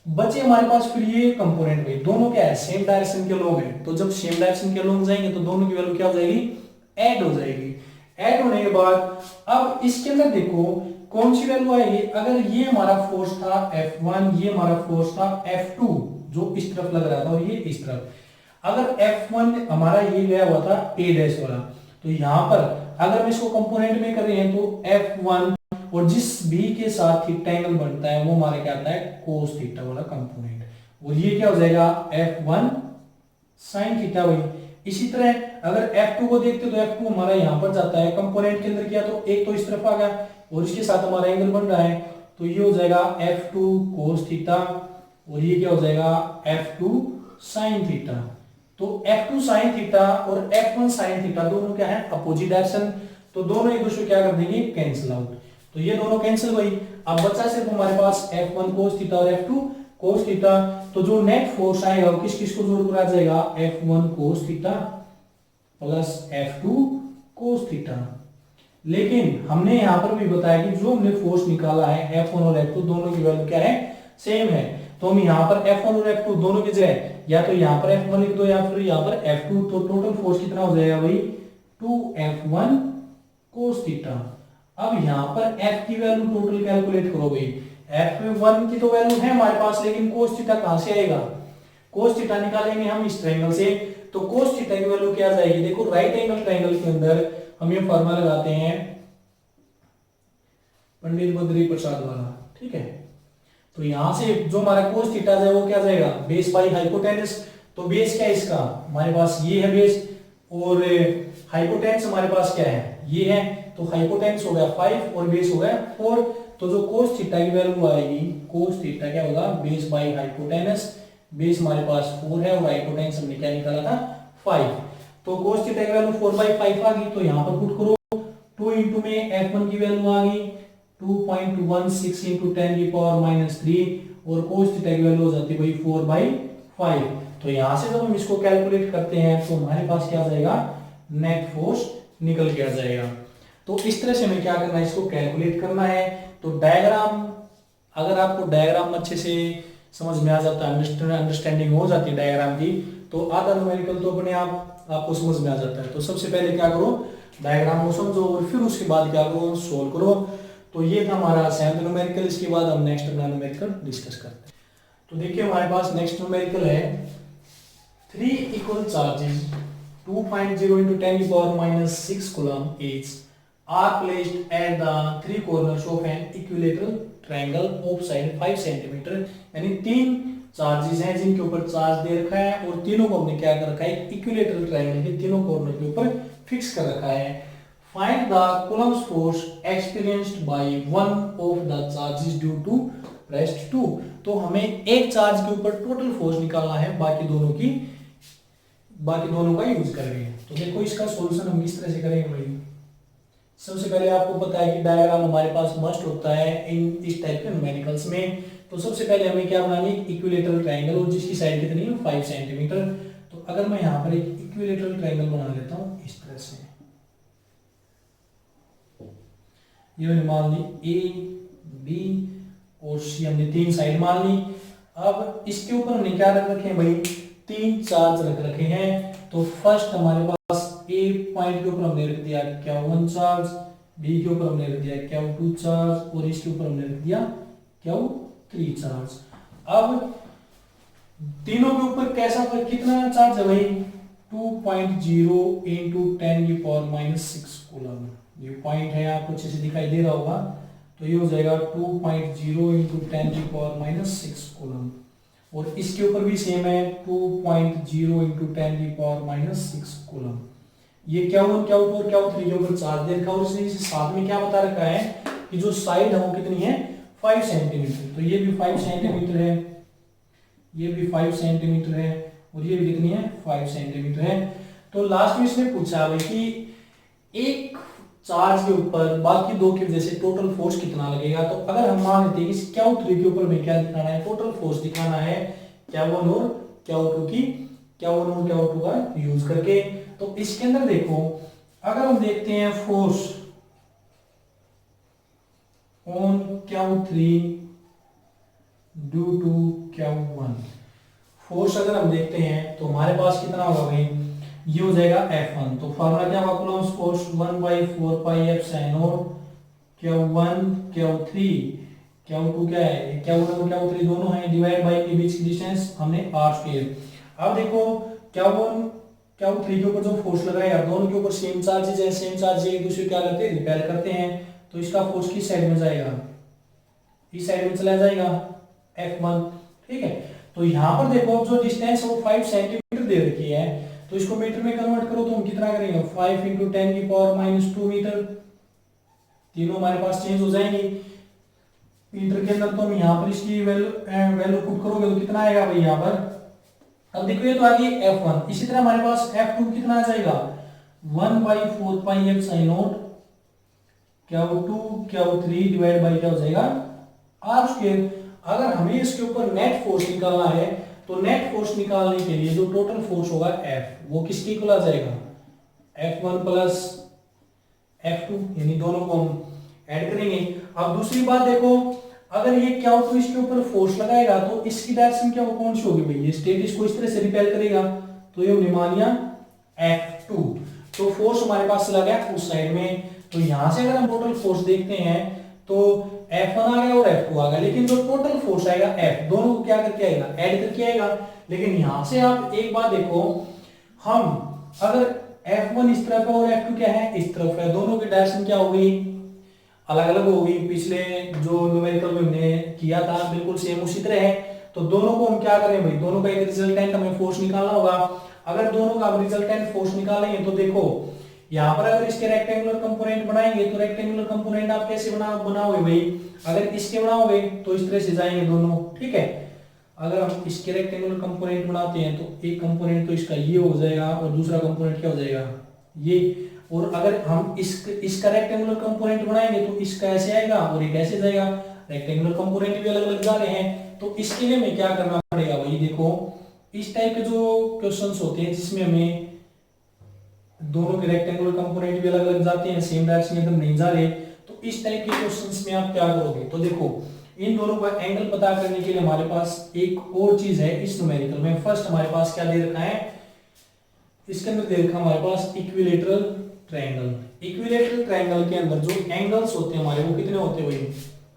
बचे हमारे पास फिर ये कंपोनेंट में दोनों क्या है सेम डायरेक्शन के लोग हैं, तो जब सेम डायरेक्शन के लोग जाएंगे तो दोनों की वैल्यू क्या हो जाएगी ऐड हो जाएगी। ऐड होने के बाद अब इसके अंदर देखो कौन सी वैल्यू आएगी, अगर ये हमारा फोर्स था F1 ये हमारा फोर्स था F2 जो इस तरफ लग रहा था और ये इस तरफ, अगर F1 हमारा ये गया हुआ था A डैश वाला, तो यहां पर अगर हम इसको कंपोनेंट में कर रहे हैं तो F1 और जिस B के साथ थीटा एंगल बनता है वो हमारा क्या आता है कोस थीटा वाला कंपोनेंट, और ये क्या हो जाएगा F1 sin थीटा भाई। इसी तरह अगर F2 को देखते तो F2 हमारा यहां पर जाता है कंपोनेंट के अंदर किया तो एक तो इस तरफ आ गया और इसके साथ हमारा एंगल बन रहा है, तो ये हो जाएगा F2 cos थीटा और ये क्या हो जाएगा F2 sin थीटा। तो F2 sin थीटा और F1 sin थीटा दोनों क्या है अपोजिट डायरेक्शन, तो दोनों एक दूसरे क्या कर देंगे कैंसिल आउट, तो ये दोनों कैंसिल हुई। अब बचा सिर्फ हमारे पास F1 cos थीटा और F2 cos थीटा, तो जो नेट फोर्स आएगा वो किस किस को जोड़कर आ जाएगा F1 cos theta plus F2 cos theta. लेकिन हमने यहां पर भी बताया कि जो हमने फोर्स निकाला है F1 और F2 दोनों की वैल्यू क्या है सेम है, तो हम यहां पर F1 और F2 दोनों की जगह या तो यहां पर F1 लिख दो या फिर यहां पर F2, तो टोटल फोर्स कितना हो जाएगा भाई 2F1 cos थीटा। अब यहां पर F की वैल्यू टोटल कैलकुलेट करो भाई, F1 की तो वैल्यू है हमारे पास लेकिन cos थीटा कहां से आएगा, cos थीटा निकालेंगे हम इस ट्रायंगल से, तो cos थीटा की वैल्यू क्या जाएगी देखो राइट एंगल ट्रायंगल के अंदर हम ये फॉर्मूला लगाते हैं पंडित बद्री प्रसाद वाला। ठीक है, तो यहां से जो हमारा cos थीटा है वो क्या जाएगा बेस बाई हाइपोटेनस, तो बेस क्या है इसका हमारे पास ये है बेस और हाइपोटेनस हमारे पास क्या है ये है, तो हाइपोटेनस हो गया 5 और बेस हो गया 4, तो जो cos थीटा की वैल्यू आएगी cos थीटा क्या होगा बेस बाई हाइपोटेनस, बेस हमारे पास 4 है और हाइपोटेनस हमने क्या निकाला था 5, तो cos थीटा की वैल्यू 4/5 आ गई, तो यहां पर पुट करो 2 इंटू में F1 की वैल्यू आ गई 2.16 इंटू 10 की पावर -3 और cos थीटा की वैल्यू हो जाती है भाई 4/5। तो यहाँ से जब हम इसको कैलकुलेट करते हैं तो हमारे पास क्या आ जाएगा, नेट फोर्स निकल के आ जाएगा। तो इस तरह से हमें क्या करना है, इसको कैलकुलेट करना है। तो डायग्राम, अगर आपको डायग्राम अच्छे से समझ में आ जाता है, अंडरस्टैंडिंग हो जाती है डायग्राम की, तो आधा न्यूमेरिकल तो अपने आप आपको समझ में आ जाता है। तो सबसे पहले क्या करो, डायग्राम को समझो और फिर उसके बाद क्या करो, सोल्व करो। तो ये था हमारा 7th न्यूमेरिकल। इसके बाद हम नेक्स्ट अपना न्यूमेरिकल डिस्कस करते हैं। तो देखिए हमारे पास नेक्स्ट न्यूमेरिकल है 3 equal charges 2.0 into 10 to the power minus 6 coulomb each are placed at the three corners of an equilateral triangle of side 5 cm। यानी 3 चार्जेस हैं जिनके ऊपर चार्ज दे रखा है और तीनों को हमने क्या कर रखा है, इक्विलेटरल ट्रायंगल के तीनों कॉर्नर के ऊपर फिक्स कर रखा है। Find the coulomb force experienced by one of the charges due to rest 2। तो हमें एक चार्ज के ऊपर टोटल फोर्स निकालना है, बाकी दोनों का यूज करेंगे। तो देखो इसका सॉल्यूशन हम इस तरह से करेंगे भाई। सबसे पहले आपको पता है कि डायग्राम हमारे पास मस्ट होता है इस टाइप के न्यूमेरिकल्स में। तो सबसे पहले हमें क्या बनानी है, इक्विलेटरल ट्रायंगल, और जिसकी साइड कितनी है, 5 सेंटीमीटर। तो अगर मैं यहाँ पर एक इक्विलेटरल ट्रायंगल बना लेता हूँ इस तरह से, ये मैंने मान ली ए बी और सी, हमने 3 साइड मान ली। अब इसके ऊपर हमने क्या रख रखे हैं भाई, 3 चार्ज रख रखे हैं। तो फर्स्ट हमारे पास ए पॉइंट के ऊपर हमने रख दिया Q1 चार्ज, बी के ऊपर हमने रख दिया Q2 चार्ज और इसके ऊपर हमने रख दिया Q3 चार्ज। अब तीनों के ऊपर कैसा पर कितना चार्ज है भाई, 2.0 into 10 की पावर -6 कूलम। ये पॉइंट है, आपको अच्छे से दिखाई दे रहा होगा। तो ये हो जाएगा 2.0 into 10 की पावर -6 कूलम। और इसके ऊपर भी सेम है 2.0 into 10 की पावर -6 कूलम। ये Q1 Q2 और Q3 के ऊपर चार्ज दे रखा है और इसने साथ में क्या बता रखा है कि जो साइड है वो कितनी है, 5 सेंटीमीटर। तो ये भी 5 सेंटीमीटर है, ये भी 5 सेंटीमीटर है और ये भी कितनी है, 5 सेंटीमीटर है। तो लास्ट में इसने पूछा भाई कि एक चार्ज के ऊपर बाकी दो की वजह से टोटल फोर्स कितना लगेगा। तो अगर हम मान लेते हैं कि Q3 के ऊपर में क्या दिखाना है, टोटल फोर्स दिखाना है Q1 और Q2 का यूज करके। तो इसके अंदर देखो, अगर हम देखते हैं force on Q3 due to Q1, force अगर हम देखते हैं तो हमारे पास कितना होगा भाई, ये हो जाएगा F1। तो फॉर्मूला क्या होगा, coulomb force 1/4πε0 Q1 Q3, Q2 क्या है, Q1 और Q3 दोनों हैं, डिवाइड बाय के बीच की डिस्टेंस हमने r²। अब देखो Q1 Q3 के ऊपर जो फोर्स लगाया, दोनों के ऊपर सेम चार्जेज है, सेम चार्ज एक दूसरे क्या करते हैं, रिपेल करते हैं। तो इसका फोर्स किस साइड में जाएगा, इस साइड में चला जाएगा F1, ठीक है। तो यहाँ पर देखो जो डिस्टेंस वो 5 सेंटीमीटर दे रखी है, तो इसको मीटर में कन्वर्ट करो तो हम कितना करेंगे, 5 into 10 की पावर -2 मीटर। तीनों हमारे पास चेंज हो जाएंगे मीटर के अंदर। तो हम यहाँ पर इसकी वैल्यू पुट करोगे तो कितना आएगा भाई यहाँ पर। अब देखो ये तो आ गई F1। इसी तरह हमारे पास F2 कितना आ जाएगा, 1/4πε0 Q2 Q3 डिवाइड बाई क्या हो जाएगा, r²। अगर हमें इसके ऊपर नेट फोर्स निकालना है तो नेट फोर्स निकालने के लिए जो टोटल फोर्स होगा F, वो किसके इक्वल आ जाएगा, F1 प्लस F2, यानी दोनों को हम ऐड करेंगे। अब दूसरी बात देखो, अगर ये Q2 इसके ऊपर फोर्स लगाएगा तो इसकी डायरेक्शन क्या कौन सी होगी भाई, ये स्टेट इसको इस तरह से रिपेल करेगा। तो ये हमने मान लिया F2। तो फोर्स हमारे पास चला गया उस साइड में। तो यहां से अगर हम टोटल फोर्स देखते हैं तो F1 आ गया और F2 आ गया, लेकिन जो टोटल फोर्स आएगा F, दोनों को क्या करके आएगा, ऐड करके आएगा। लेकिन यहां से आप एक बात देखो, हम अगर F1 इस तरफ है और F2 क्या है, इस तरफ है, दोनों की डायरेक्शन क्या होगी, अलग अलग होगी। पिछले जो न्यूमेरिकल में हमने किया था बिल्कुल सेम उसी तरह है। तो दोनों को हम क्या करें भाई, दोनों का एक रिजल्टेंट हमें फोर्स निकालना होगा। अगर दोनों का रिजल्टेंट फोर्स निकालेंगे तो देखो यहाँ पर अगर इसके रेक्टेंगुलर कंपोनेंट बनाएंगे तो रेक्टेंगुलर कंपोनेंट आप कैसे बनाओगे भाई, अगर इसके बनाओगे तो इस तरह से जाएंगे दोनों, ठीक है। अगर हम इसके रेक्टेंगुलर कंपोनेंट बनाते हैं तो एक कंपोनेंट तो इसका ये हो जाएगा और दूसरा कंपोनेंट क्या हो जाएगा, ये। और अगर हम इसका रेक्टेंगुलर कंपोनेंट बनाएंगे तो इसका ऐसे आएगा और ये कैसे जाएगा, रेक्टेंगुलर कंपोनेंट भी अलग अलग जा रहे हैं। तो इसके लिए हमें क्या करना पड़ेगा भाई, देखो इस टाइप के जो क्वेश्चंस होते हैं जिसमें हमें दोनों के रेक्टेंगुलर कंपोनेंट भी अलग अलग जाते हैं, सेम डायरेक्शन में नहीं जा रहे, तो इस टाइप के क्वेश्चंस में आप क्या करोगे, तो देखो इन दोनों का एंगल पता करने के लिए हमारे पास एक और चीज है इस न्यूमेरिकल में। फर्स्ट हमारे पास क्या दे रखा है, इसके अंदर दे रखा हमारे पास इक्विलेटरल ट्रायंगल। इक्विलेटरल ट्रायंगल के अंदर जो एंगल्स होते हैं हमारे वो कितने होते हैं भाई,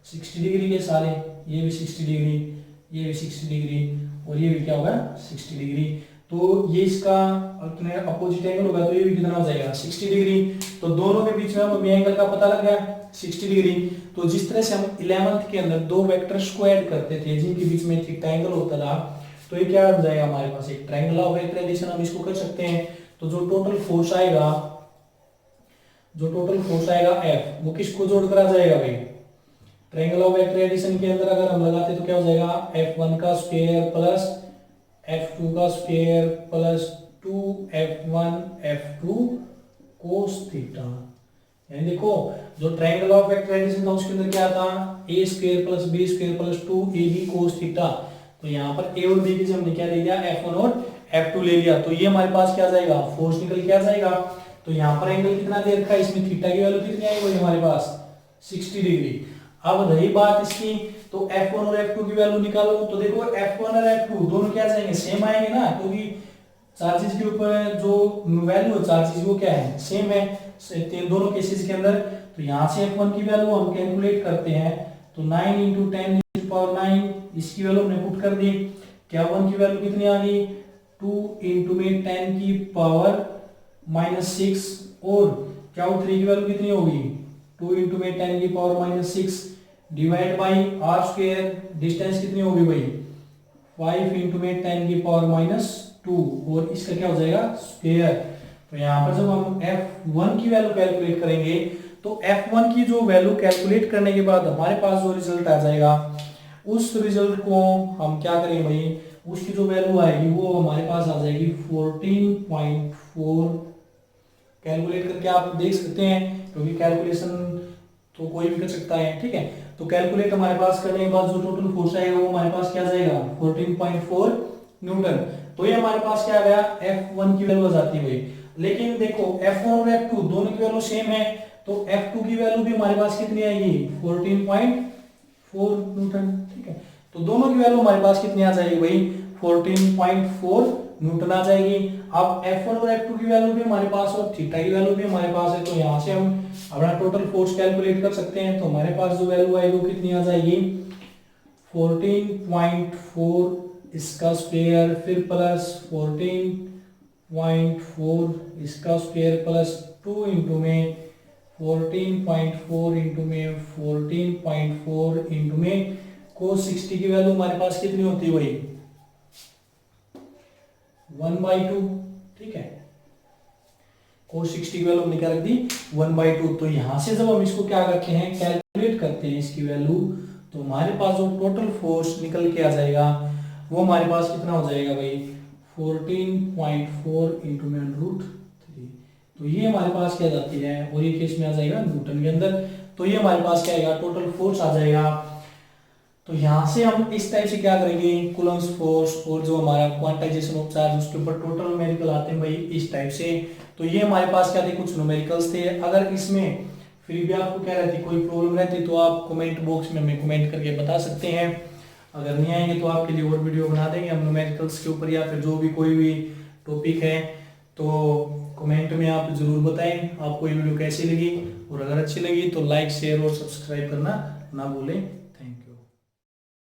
60 डिग्री के सारे, ये भी 60 डिग्री, ये भी 60 डिग्री और ये भी क्या होगा 60 डिग्री। तो ये इसका अपोजिट एंगल होगा, तो ये भी कितना हो जाएगा 60 डिग्री। तो दोनों के बीच में हमें एंगल का पता लग गया 60 डिग्री। तो जिस तरह से हम 11th के अंदर दो वेक्टर्स को ऐड करते थे जिनके बीच में थीटा एंगल होता था, तो ये क्या हो जाएगा हमारे पास एक ट्रायंगल ऑफ वेक्टर एडिशन हम इसको कर सकते हैं। तो जो टोटल फोर्स आएगा F, वो किसको जोड़कर आ जाएगा भाई, ट्रायंगल ऑफ वेक्टर एडिशन के अंदर अगर हम लगाते तो क्या हो जाएगा F1 का स्क्वायर प्लस F2 का square plus 2F1 F2 cos theta. यानी देखो जो ट्रायंगल ऑफ वेक्टर एडिशन था उसके अंदर क्या था, a square plus b square plus 2ab cos theta. तो यहाँ पर a और b की हमने क्या ले लिया, F1 और F2 ले लिया। तो ये हमारे पास क्या जाएगा, फोर्स निकल के आ जाएगा। तो यहाँ पर एंगल कितना दे रखा है, इसमें थीटा की वैल्यू कितनी आई वही हमारे पास 60 डिग्री। अब रही बात इसकी, तो F1 और F2 की वैल्यू निकालो। तो देखो F1 और F2 दोनों क्या जाएंगे, सेम आएंगे ना, क्योंकि चार्जेस के ऊपर जो वैल्यू चार्जेस वो क्या है, सेम है दोनों केसेस के अंदर। तो यहाँ से F1 की वैल्यू हम कैलकुलेट करते हैं, तो 9 × 10⁹, इसकी वैल्यू हमने पुट कर दी। क्या 1 की वैल्यू कितनी आ गई, 2 × 10⁻⁻6 और क्या 3 की वैल्यू कितनी होगी, 2 × 10⁻⁻6 divide by r square, distance कितनी होगी भाई 5 × 10⁻², और इसका क्या हो जाएगा स्क्वायर। तो यहाँ पर जब हम F1 की वैल्यू कैलकुलेट करेंगे, तो F1 की जो वैल्यू कैलकुलेट करने के बाद हमारे पास जो रिजल्ट आ जाएगा, उस रिजल्ट को हम क्या करेंगे भाई, उसकी जो वैल्यू आएगी वो हमारे पास आ जाएगी 14.4। कैलकुलेट करके आप देख सकते हैं, क्योंकि कैलकुलेशन तो कोई भी कर सकता है, ठीक है। तो कैलकुलेट हमारे पास करने के बाद जो टोटल फोर्स आएगा वो हमारे पास क्या जाएगा 14.4 न्यूटन। तो ये हमारे पास क्या आ गया, F1 की वैल्यू आ जाती है भाई। लेकिन देखो F1 और F2 दोनों की वैल्यू सेम है, तो F2 की वैल्यू भी हमारे पास कितनी आएगी 14.4 न्यूटन, ठीक है। तो दोनों की वैल्यू हमारे पास कितनी आ जाएगी भाई 14.4 न्यूटन आ जाएगी। अब F1 और F2 की वैल्यू भी हमारे पास और थीटा की वैल्यू भी हमारे पास है, तो यहाँ से हम अपना टोटल फोर्स कैलकुलेट कर सकते हैं। तो हमारे पास जो वैल्यू आएगी वो कितनी आ जाएगी 14.4 इसका स्क्वायर, फिर प्लस 14.4 इसका स्क्वायर प्लस 2 × में 14.4 × 14.4 × cos 60 की वैल्यू हमारे पास कितनी होती है भाई 1/2, ठीक है। cos 60 की वैल्यू हमने क्या रख दी 1/2। तो यहां से जब हम इसको क्या करते हैं कैलकुलेट करते हैं इसकी वैल्यू, तो हमारे पास जो टोटल फोर्स निकल के आ जाएगा वो हमारे पास कितना हो जाएगा भाई 14.4 × √3। तो ये हमारे पास क्या जाती है, और ये केस में आ जाएगा न्यूटन के अंदर। तो ये हमारे पास क्या आएगा टोटल फोर्स आ जाएगा। तो यहाँ से हम इस टाइप से क्या करेंगे कूलम्स फोर्स और जो हमारा क्वांटाइजेशन ऑफ चार्ज उसके ऊपर टोटल न्यूमेरिकल आते हैं भाई इस टाइप से। तो ये हमारे पास क्या थे कुछ न्यूमेरिकल्स थे। अगर इसमें फिर भी आपको क्या रहती कोई प्रॉब्लम रहती तो आप कमेंट बॉक्स में हमें कमेंट करके बता सकते हैं। अगर नहीं आएंगे तो आपके लिए और वीडियो बना देंगे हम न्यूमेरिकल्स के ऊपर, या फिर जो भी कोई भी टॉपिक है। तो कमेंट में आप जरूर बताएं आपको ये वीडियो कैसी लगी, और अगर अच्छी लगी तो लाइक शेयर और सब्सक्राइब करना ना भूलें।